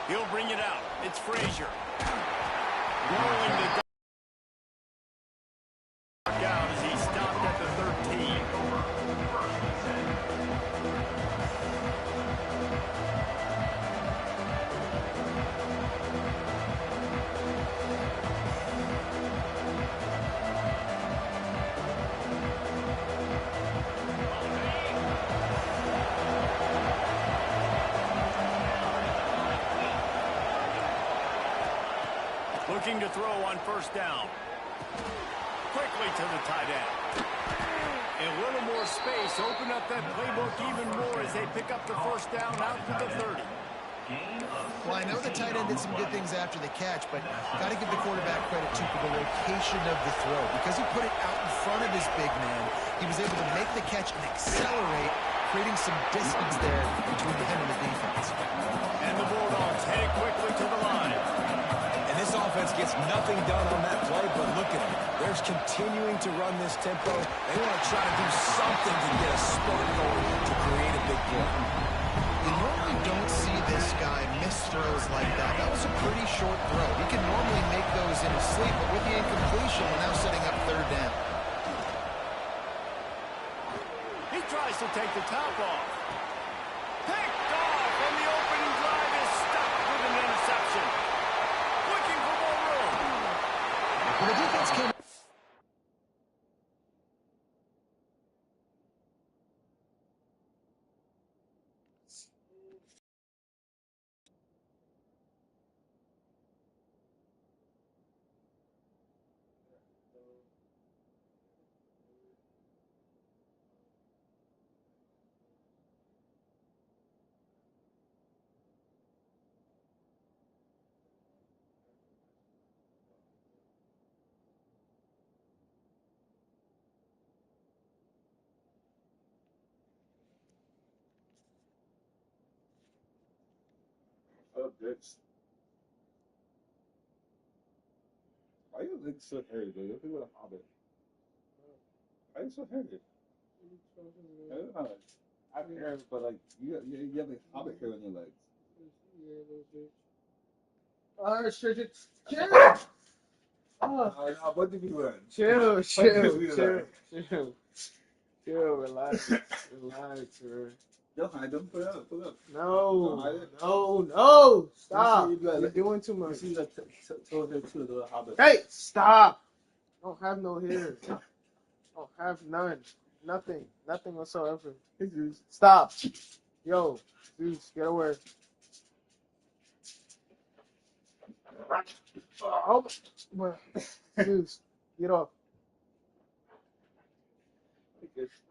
He'll bring it out. It's Frazier. Rolling the down as he stopped at the 13. Looking to throw on first down. Quickly to the tight end. A little more space. Open up that playbook even more as they pick up the first down out to the 30. Well, I know the tight end did some good things after the catch, but got to give the quarterback credit, too, for the location of the throw. Because he put it out in front of his big man, he was able to make the catch and accelerate, creating some distance there between him and the defense. And the Bulldogs headed quickly to the line. This offense gets nothing done on that play, but look at them. They're continuing to run this tempo. They want to try to do something to get a spark going to create a big play. You normally don't see this guy miss throws like that. That was a pretty short throw. He can normally make those in his sleep, but with the incompletion, we're now setting up third down. He tries to take the top off. Picked off, and the opening drive is stopped with an interception. Well, the defense came. Oh, bitch. Why you look so hairy, dude? You look like a hobbit. Why are you so hairy? I have hair, but like you have like hobbit hair on your legs. Alright, chill. What did you learn? Chill, relax, bro. Don't hide them. Put it up. No, stop. You're doing too much. See the toes there too, the hobbit. Hey, stop. I don't have no hair. I don't have none. Nothing whatsoever. Stop. Yo, Zeus, get away. Oh, Zeus, get off.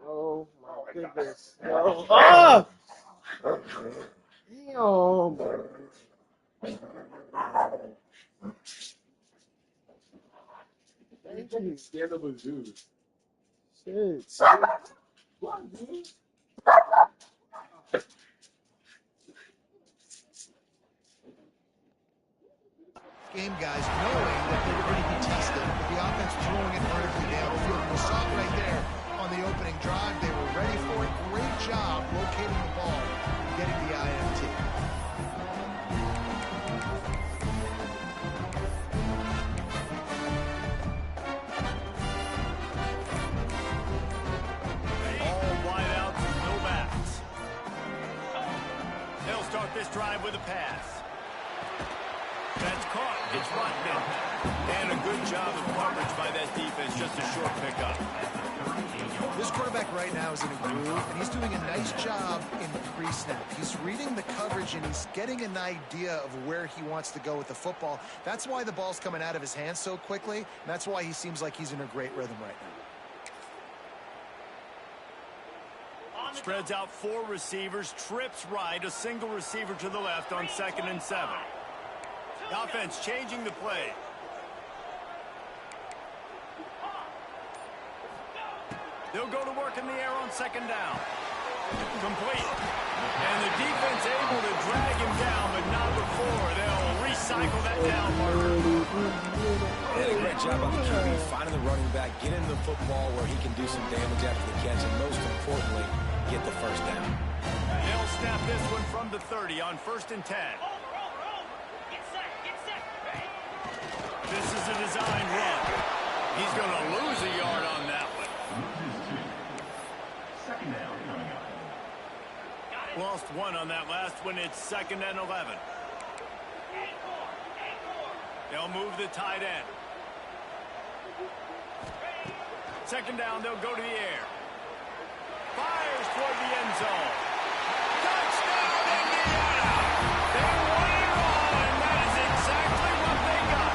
Oh my goodness. Oh. Ah! Damn. Thank you. Stand up with Zeus. Shit. What, dude? Game guys knowing that they were going to be tested, with the offense throwing it vertically downfield. We saw it right there on the opening drive. They were ready for it. Great job locating the ball, getting the INT. All wideouts, no backs. They'll start this drive with a pass. That's caught. It's Rodman. And a good job of coverage by that defense. Just a short pickup. This quarterback right now is in a groove, and he's doing a nice job in pre-snap. He's reading the coverage, and he's getting an idea of where he wants to go with the football. That's why the ball's coming out of his hands so quickly, and that's why he seems like he's in a great rhythm right now. Spreads out four receivers, trips right, a single receiver to the left on 2nd and 7. The offense changing the play. They'll go to work in the air on 2nd down. Complete. And the defense able to drag him down, but not before. They'll recycle that down marker. They did a great job on the QB, finding the running back, getting the football where he can do some damage after the catch, and most importantly, get the first down. They'll snap this one from the 30 on 1st and 10. This is a design run. He's going to lose a yard on that one. Second down. Lost one on that last one. It's 2nd and 11. They'll move the tight end. 2nd down, they'll go to the air. Fires toward the end zone. Touchdown, Indiana! They won it all, and that is exactly what they got.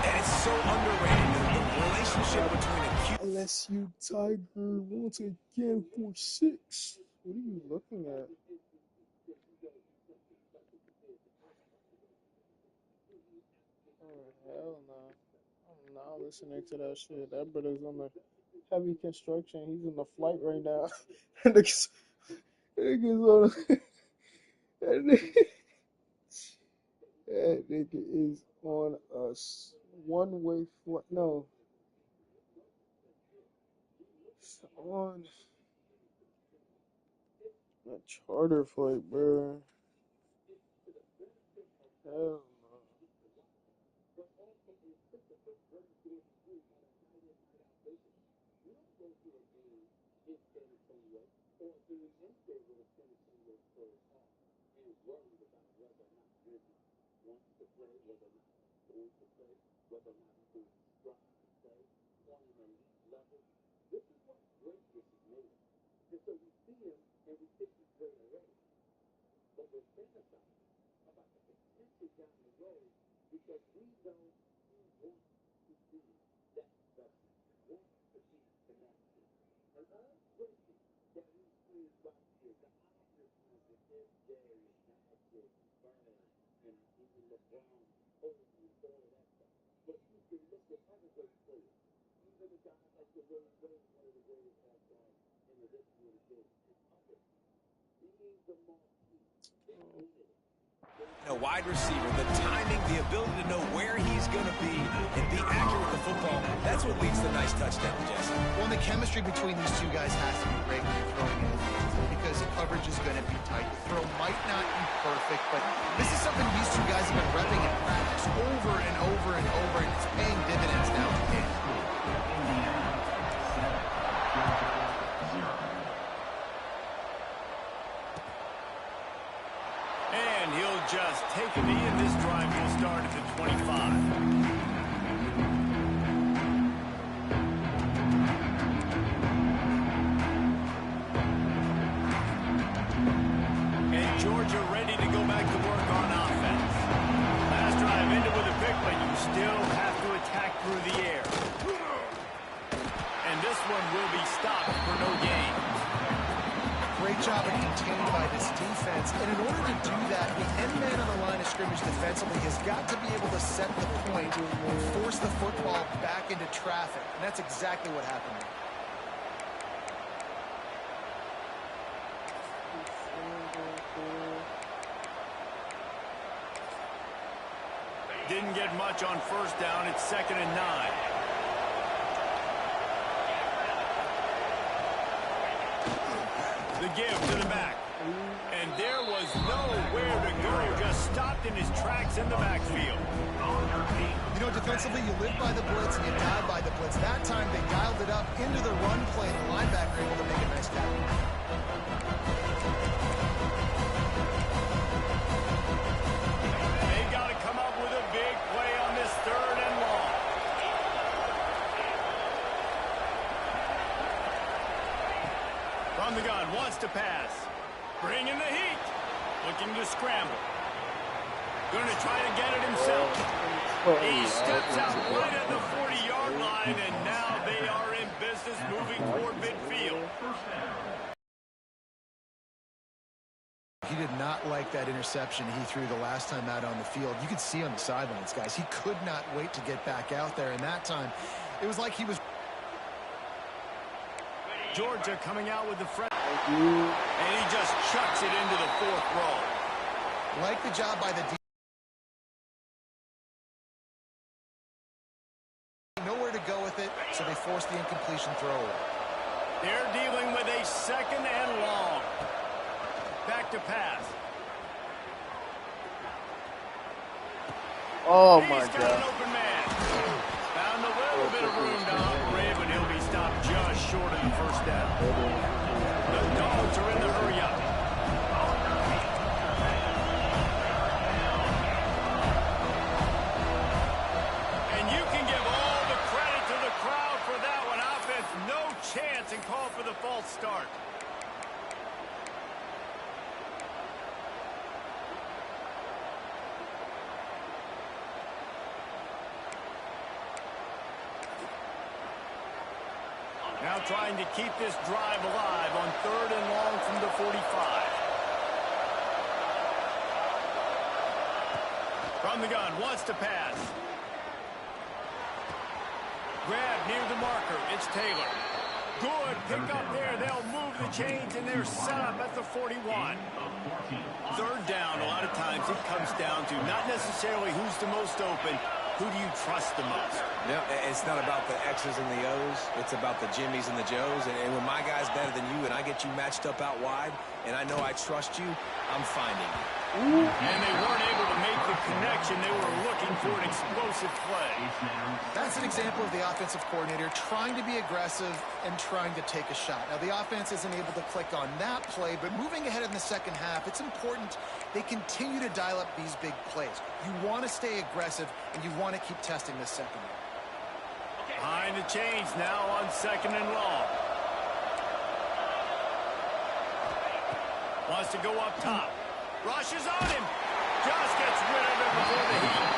And it's so underrated, the relationship between a Q. LSU Tiger once again for 6. What are you looking at? Oh, hell no. I'm not listening to that shit. That brother's on the heavy construction. He's in the flight right now. Niggas on that nigga is on a one-way flight. No. It's on a charter flight, bro. Hell no. A wide receiver, the timing, the ability to know where he's going to be and be accurate with the football, that's what leads to nice touchdown, Jesse. Well, the chemistry between these two guys has to be great when you're throwing in the field because coverage is going to be tight. The throw might not be perfect, but this is something these two guys have been repping in practice over and over and over, and it's paying dividends now in the game. And he'll just take a knee, and this drive will start at the 25. And Georgia ready to go back to work on offense. Last drive ended with a pick, but you still have to attack through the air. And this one will be stopped for no gain. Great job of containing by this defense. And in order to do that, the end man on the line of scrimmage defensively has got to be able to set the point and force the football back into traffic. And that's exactly what happened. Didn't get much on 1st down. It's 2nd and 9. The give to the back. And there was nowhere to go. Just stopped in his tracks in the backfield. You know, defensively, you live by the blitz and you die by the blitz. That time, they dialed it up into the run play. The linebacker able to make a nice tackle. They got to come up with a big play on this 3rd and long. From the gun, wants to pass. Bringing the heat. Looking to scramble. Going to try to get it himself. He steps out right at the 40-yard line, and now they are in business moving toward midfield. He did not like that interception he threw the last time out on the field. You could see on the sidelines, guys. He could not wait to get back out there, and that time it was like he was... Georgia coming out with the front. And he just chucks it into the 4th row. Like the job by the defense. Nowhere to go with it, so they forced the incompletion throwaway. They're dealing with a 2nd and long. Back to pass. Oh my He's got God. an open man. Found a little bit of room to operate, but he'll be stopped just short of the first down. The Dogs are in the hurry up. And you can give all the credit to the crowd for that one. Offense, no chance, and call for the false start. Now trying to keep this drive alive on 3rd and long from the 45. From the gun, wants to pass. Grab near the marker. It's Taylor. Good pick up there. They'll move the chains, and they're set up at the 41. 3rd down, a lot of times it comes down to not necessarily who's the most open, who do you trust the most? Yeah, it's not about the X's and the O's. It's about the Jimmies and the Joes. And when my guy's better than you and I get you matched up out wide and I know I trust you, I'm finding you. And they weren't able to make the connection. They were looking for an explosive play. That's an example of the offensive coordinator trying to be aggressive and trying to take a shot. Now, the offense isn't able to click on that play, but moving ahead in the second half, it's important they continue to dial up these big plays. You want to stay aggressive, and you want to keep testing this secondary. Behind the chains now on 2nd and long. Wants to go up top. Rushes on him. Just gets rid of it before the heat.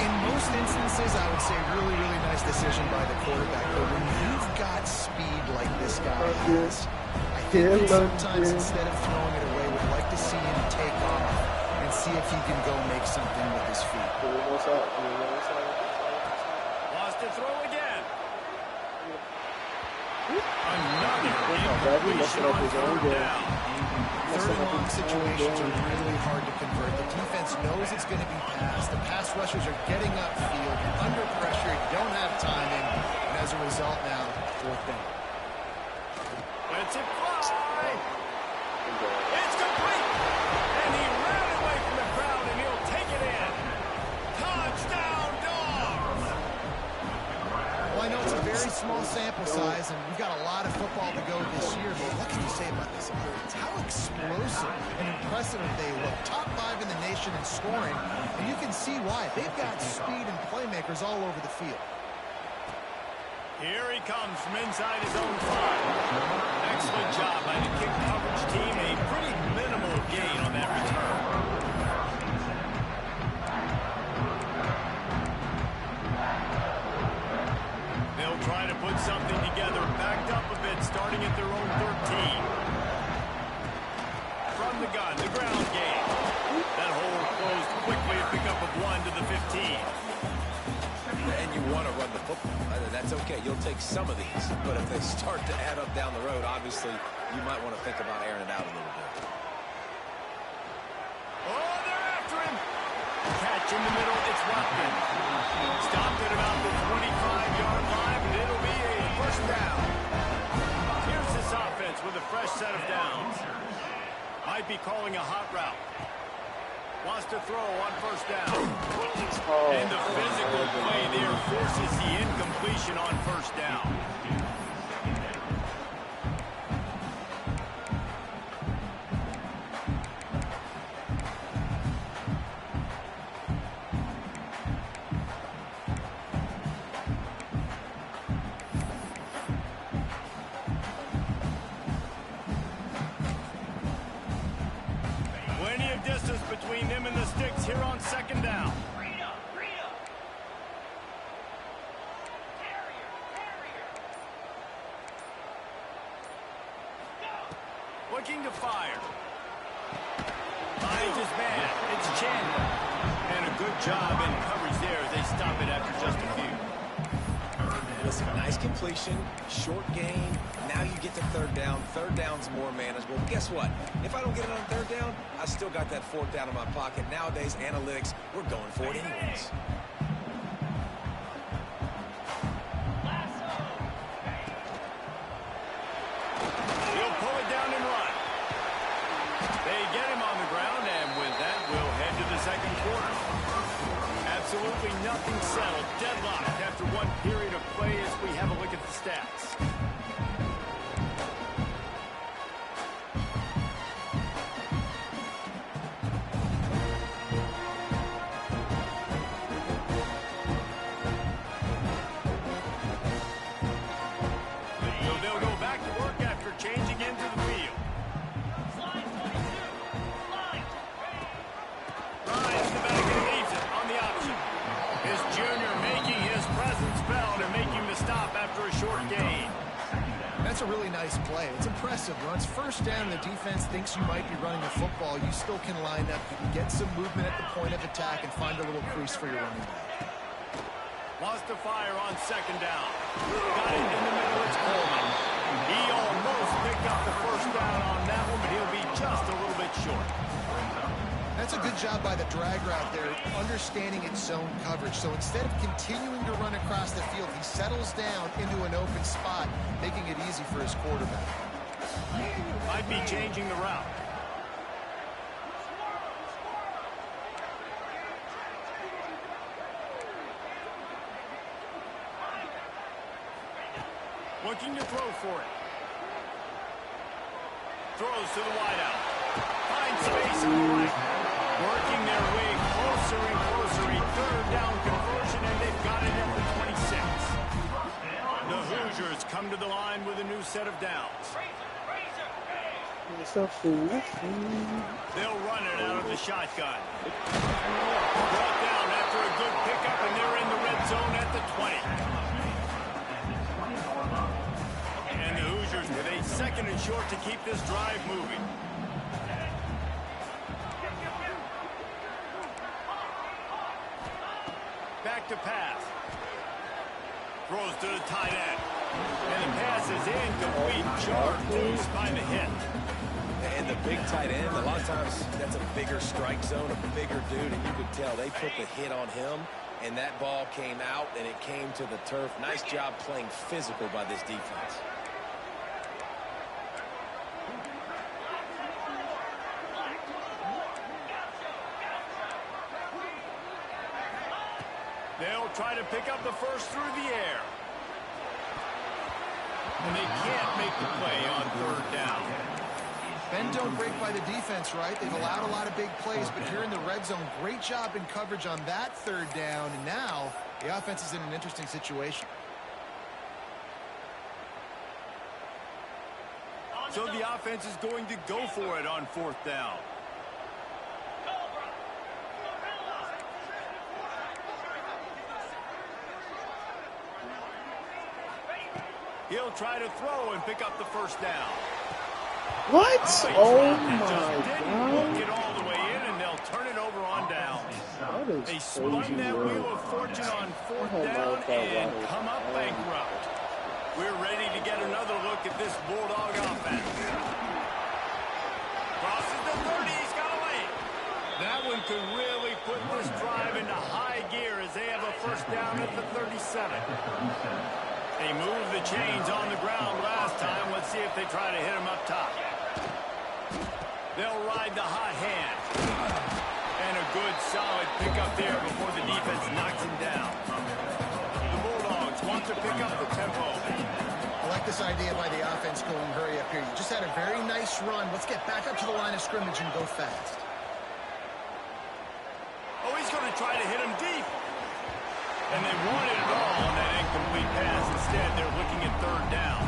In most instances, I would say really, really nice decision by the quarterback. But when you've got speed like this guy has, I think that sometimes instead of throwing it away, we'd like to see him take off and see if he can go make something with his feet. Wants to throw again. Another incompletion on 3rd down. 3rd and long situations are really hard to convert. The defense knows it's going to be passed. The pass rushers are getting upfield. Under pressure, you don't have timing. And as a result now, 4th down. Lets it fly. It's complete. And he ran away from the crowd, and he'll take it in. Touchdown, Dogs. Well, I know it's a very small sample size, and we've got a lot of football to go this year, but what can you say about this appearance? How explosive and impressive they look. Top 5 in the nation in scoring, and you can see why. They've got speed and playmakers all over the field. Here he comes from inside his own 5. Excellent job by the kick coverage team. A pretty minimal gain on that return. They'll try to put something together, backed up a bit, starting at their own 13. From the gun, the ground game. That hole closed quickly, a pickup of 1 to the 15. And you want to run the football. That's okay. You'll take some of these. But if they start to add up down the road, obviously, you might want to think about airing it out a little bit. Oh, they're after him. Catch in the middle. It's Watkins. Stopped at about the 25-yard line, but it'll be a first down. Here's this offense with a fresh set of downs. Might be calling a hot route. Wants to throw on 1st down. And the physical play there forces the incompletion on 1st down. Plenty of distance between them and the sticks here on 2nd down. Looking to fire. Finds his man. It's Chandler. And a good job in coverage there as they stop it after just a few. Listen, nice completion, short gain. Now you get to 3rd down. 3rd down's more manageable. But guess what? If I don't get it on 3rd down, I still got that 4th down in my pocket. Nowadays, analytics, we're going for it anyways. He'll pull it down and run. They get him on the ground, and with that, we'll head to the 2nd quarter. Absolutely nothing settled. Deadlocked after one period of play as we have a look at the stats. So they'll go back to work after changing into the field. Rides the back and leaves it on the option. His junior making his presence felt and making the stop after a short gain. That's a really nice play. It's impressive. When it's first down, the defense thinks you might be running a football. You still can line up. You can get some movement at the point of attack and find a little crease for your running back. Wants to fire on second down. Got it in the middle. It's Coleman. He almost picked up the first down on that one, but he'll be just a little bit short. That's a good job by the drag route there, understanding its zone coverage. So instead of continuing to run across the field, he settles down into an open spot, making it easy for his quarterback. Might be changing the route. Looking to throw for it. Throws to the wideout. Finds space on the right. Working their way closer and closer. A third down conversion, and they've got it at the 26. The Hoosiers come to the line with a new set of downs. They'll run it out of the shotgun. Brought down after a good pickup, and they're in the red zone at the 20. And the Hoosiers with a second and short to keep this drive moving. Back to pass. Throws to the tight end. And the pass is incomplete. Short moves find the hit. And the big tight end, a lot of times that's a bigger strike zone, a bigger dude, and you could tell they put the hit on him, and that ball came out, and it came to the turf. Nice job playing physical by this defense. They'll try to pick up the first through the air. And they can't make the play on third down. Bend don't break by the defense, right? They've allowed a lot of big plays, but here in the red zone, great job in coverage on that third down. And now the offense is in an interesting situation. So the offense is going to go for it on fourth down. He'll try to throw and pick up the first down. What? Oh my God. Get God. all the way in, and they'll turn it over on down. They spun that wheel of fortune on fourth down and come up bankrupt. We're ready to get another look at this Bulldog offense. Crosses the 30. He's got away. That one could really put this drive into high gear as they have a first down at the 37. They moved the chains on the ground last time. Let's see if they try to hit him up top. They'll ride the hot hand. And a good, solid pickup there before the defense knocks him down. The Bulldogs want to pick up the tempo. I like this idea by the offense going hurry up here. You just had a very nice run. Let's get back up to the line of scrimmage and go fast. Oh, he's going to try to hit him deep. And they wanted it all on that incomplete pass. Instead, they're looking at third down.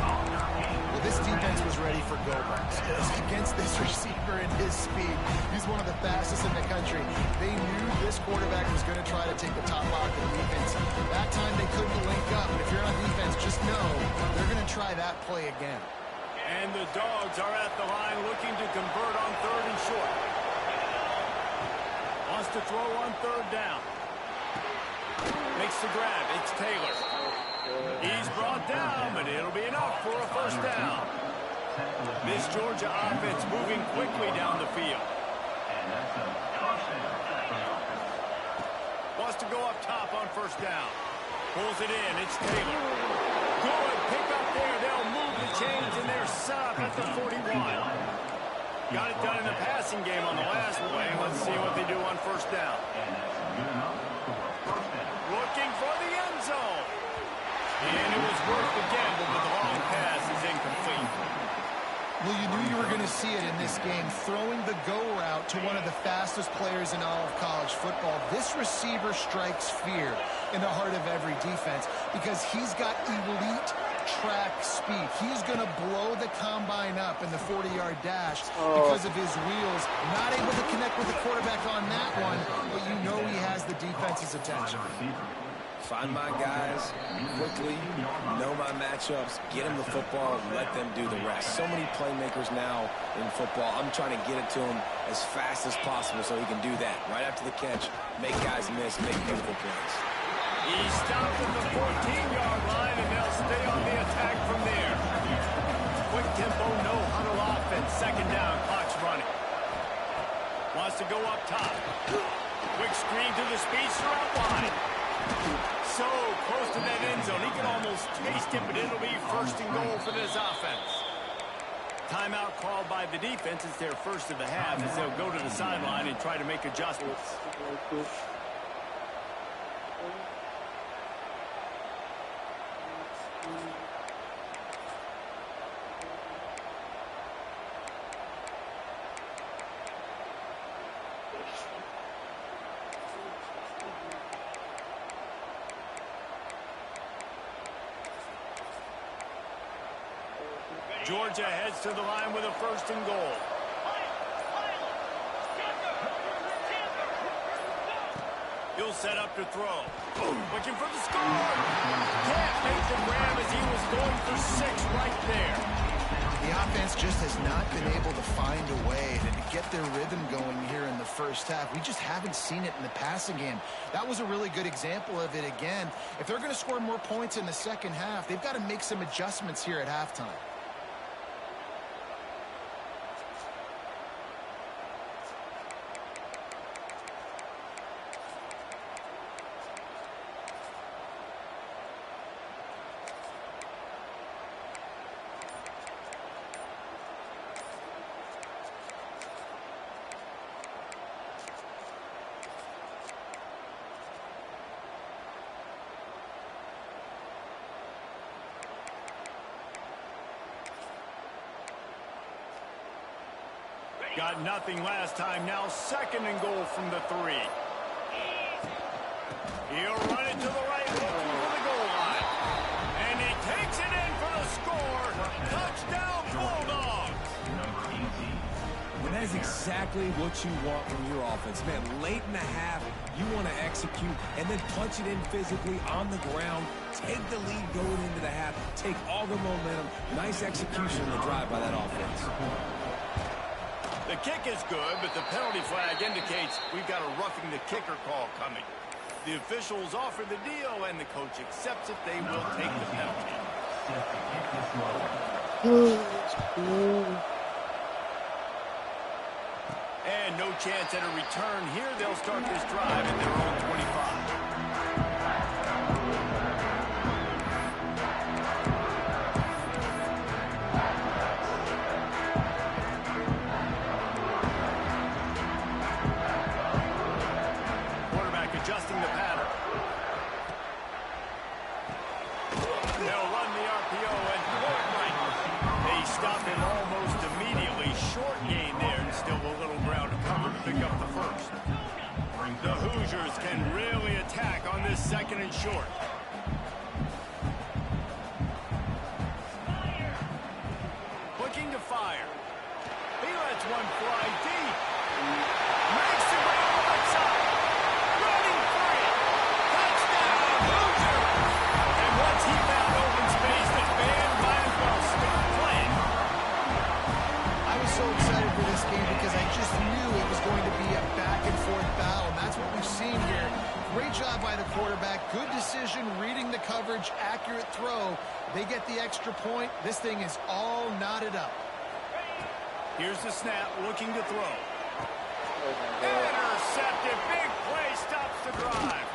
Well, this defense was ready for go-backs. Against this receiver and his speed, he's one of the fastest in the country. They knew this quarterback was going to try to take the top off the defense. That time they couldn't link up. And if you're on defense, just know they're going to try that play again. And the Dogs are at the line looking to convert on third and short. Wants to throw on third down. Makes the grab. It's Taylor. He's brought down, but it'll be enough for a first down. This Georgia offense moving quickly down the field. Wants to go up top on first down. Pulls it in. It's Taylor. Good pick up there. They'll move the chains, and they're set up at the 41. Got it done in the passing game on the last play. Let's see what they do on first down. It was worth the gamble, but the long pass is incomplete. Well, you knew you were going to see it in this game, throwing the go route to one of the fastest players in all of college football. This receiver strikes fear in the heart of every defense because he's got elite track speed. He's going to blow the combine up in the 40-yard dash because of his wheels. Not able to connect with the quarterback on that one, but you know he has the defense's attention. Find my guys quickly, know my matchups, get them the football, and let them do the rest. So many playmakers now in football. I'm trying to get it to him as fast as possible so he can do that. Right after the catch, make guys miss, make beautiful plays. He stopped at the 14-yard line, and they'll stay on the attack from there. Quick tempo, no huddle offense. Second down, clock's running. Wants to go up top. Quick screen to the speedster out wide. So close to that end zone. He can almost taste it, but it'll be first and goal for this offense. Timeout called by the defense. It's their first of the half as they'll go to the sideline and try to make adjustments. Georgia heads to the line with a first and goal. He'll set up to throw. Looking for the score. Can't make the grab as he was going for 6 right there. The offense just has not been able to find a way to get their rhythm going here in the first half. We just haven't seen it in the passing game. That was a really good example of it again. If they're going to score more points in the second half, they've got to make some adjustments here at halftime. Got nothing last time. Now second and goal from the 3. He'll run it to the right, looking for the goal line. And he takes it in for the score. Touchdown, Bulldogs. And that is exactly what you want from your offense. Man, late in the half, you want to execute and then punch it in physically on the ground. Take the lead going into the half. Take all the momentum. Nice execution in the drive by that offense. The kick is good, but the penalty flag indicates we've got a roughing the kicker call coming. The officials offer the deal, and the coach accepts it. They will take the penalty. And no chance at a return here. They'll start this drive at their own 25. Adjusting the pattern. They'll run the RPO and point right. They stop him almost immediately. Short gain there and still a little ground to cover to pick up the first. The Hoosiers can really attack on this second and short. Looking to fire. He lets one fly deep. Makes it way on the right side. He found open space. The band might as well start playing. I was so excited for this game because I just knew it was going to be a back-and-forth battle, and that's what we've seen here. Great job by the quarterback. Good decision, reading the coverage, accurate throw. They get the extra point. This thing is all knotted up. Here's the snap, looking to throw. Intercepted. Big play stops the drive.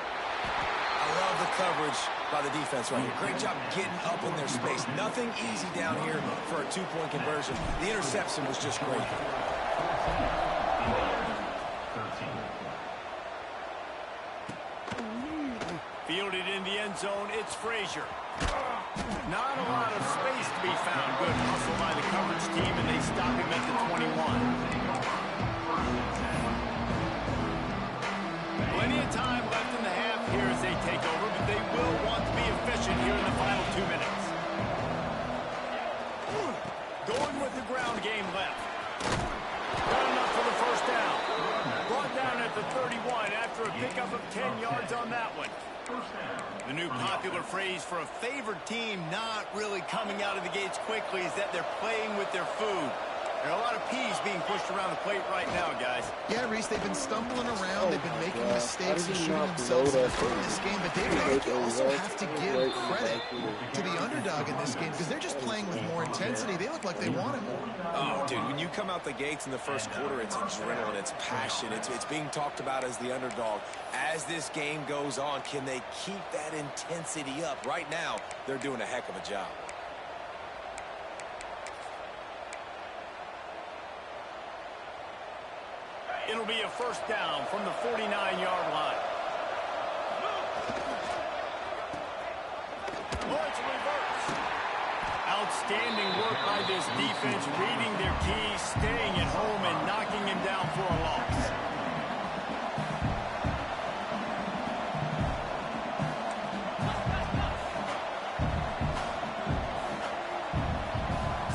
I love the coverage by the defense right here. Great job getting up in their space. Nothing easy down here for a 2-point conversion. The interception was just great. Fielded in the end zone, it's Frazier. Not a lot of space to be found. Good hustle by the coverage team, and they stop him at the 21. Plenty of time left in the half here as they take over, but they will want to be efficient here in the final 2 minutes. Going with the ground game left. Got enough for the first down. Brought down at the 31 after a pickup of 10 yards on that one. The new popular phrase for a favored team not really coming out of the gates quickly is that they're playing with their food. There are a lot of peas being pushed around the plate right now, guys. Yeah, Reese, they've been stumbling around. They've been making mistakes and shooting themselves in the foot in this game. But David, you also have to give credit to the underdog in this game because they're just playing with more intensity. They look like they want it more. Oh, dude, when you come out the gates in the first quarter, it's adrenaline, it's passion, it's being talked about as the underdog. As this game goes on, can they keep that intensity up? Right now, they're doing a heck of a job. It'll be a first down from the 49-yard line. It's reverse. Outstanding work by this defense, reading their keys, staying at home, and knocking him down for a loss.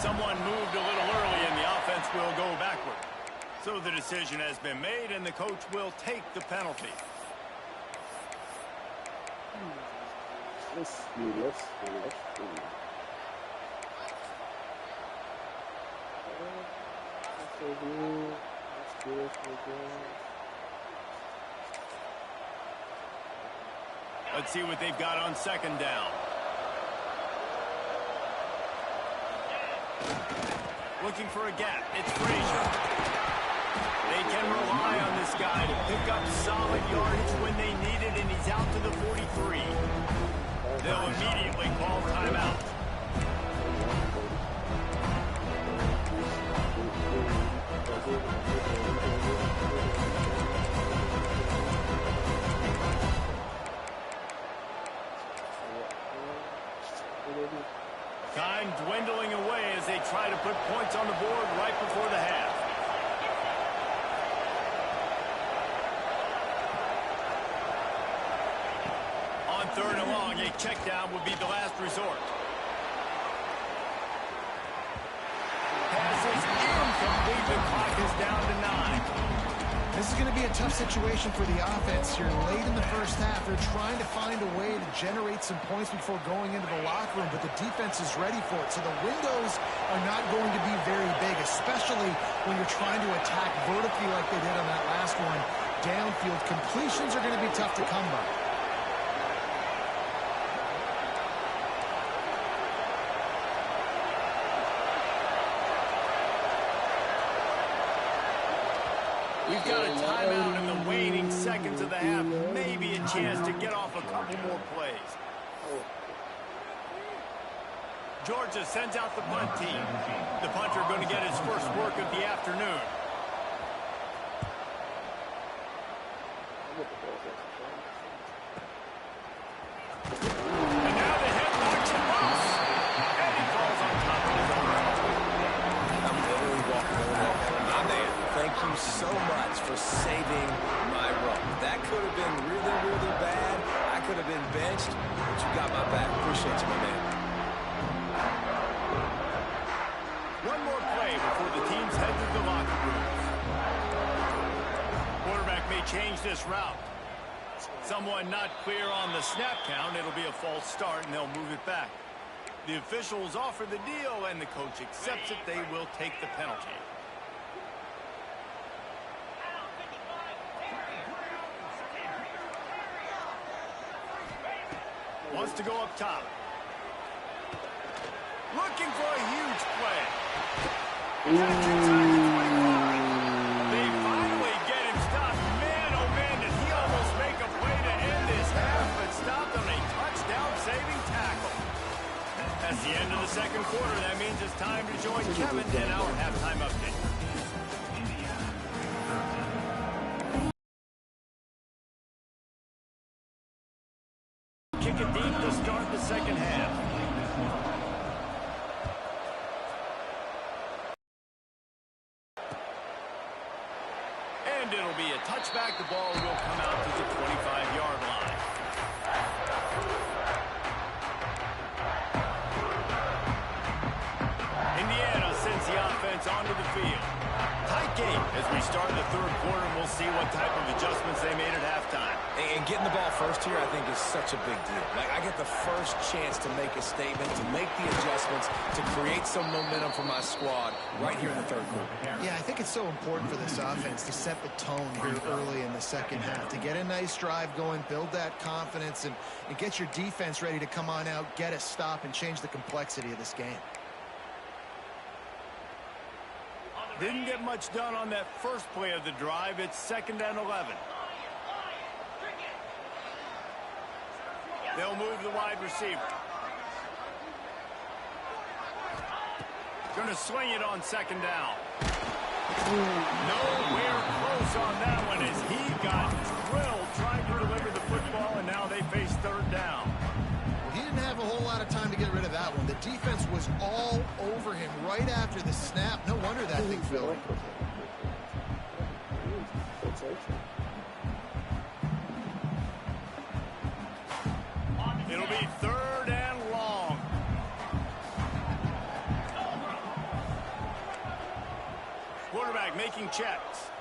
Someone moved a little early, and the offense will go backward. So the decision has been made, and the coach will take the penalty. Let's see. Let's see what they've got on second down. Looking for a gap. It's Frazier. They can rely on this guy to pick up solid yardage when they need it, and he's out to the 43. They'll immediately call timeout. Time dwindling away as they try to put points on the board right before the half. On third and long, a check down would be the last resort. Pass is incomplete. The clock is down to 9. This is going to be a tough situation for the offense here. Late in the first half, they're trying to find a way to generate some points before going into the locker room, but the defense is ready for it. So the windows are not going to be very big, especially when you're trying to attack vertically like they did on that last one. Downfield completions are going to be tough to come by. We've got a timeout in the waning seconds of the half. Maybe a chance to get off a couple more plays. Georgia sends out the punt team. The punter going to get his first work of the afternoon. And now the head knocks him loose. And he falls on top of his own helmet. I'm literally walking around. My man, thank you so much for saving my run. That could have been really, really bad. I could have been benched, but you got my back. Appreciate you, my man. One more play before the teams head to the locker rooms. Quarterback may change this route. Someone not clear on the snap count. It'll be a false start, and they'll move it back. The officials offer the deal, and the coach accepts it. They will take the penalty. Wants to go up top. Looking for a huge play. Catch inside the 25. They finally get him stopped. Man, oh man, did he almost make a play to end this half, but stopped on a touchdown-saving tackle. That's the end of the second quarter. That means it's time to join Kevin in our halftime update. Kick it deep to start the second half. And it'll be a touchback. The ball will come out to the 25-yard line. Indiana sends the offense onto the field. Tight game as we start the third quarter, and we'll see what type of adjustments they made at halftime. And getting the ball first here, I think, is such a big deal. Like, I get the first chance to make a statement, to make the adjustments, to create some momentum for my squad right here in the third quarter. Yeah, I think it's so important for this offense to set the tone here early in the second half, to get a nice drive going, build that confidence, and get your defense ready to come on out, get a stop, and change the complexity of this game. Didn't get much done on that first play of the drive. It's 2nd and 11. They'll move the wide receiver. Going to swing it on 2nd down. Nowhere close on that one as he got drilled trying to deliver the football, and now they face 3rd down. He didn't have a whole lot of time to get rid of that one. The defense was all over him right after the snap. No wonder that thing fell. It'll be 3rd and long. Quarterback making checks.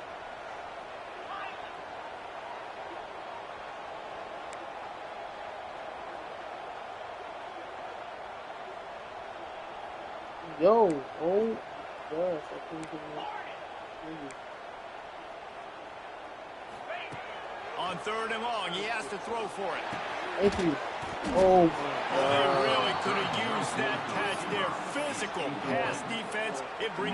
Yo, oh gosh, I couldn't get it. On 3rd and long, he has to throw for it. Thank you. Oh my Well, God. they really could have used that catch there. Physical pass defense. It brings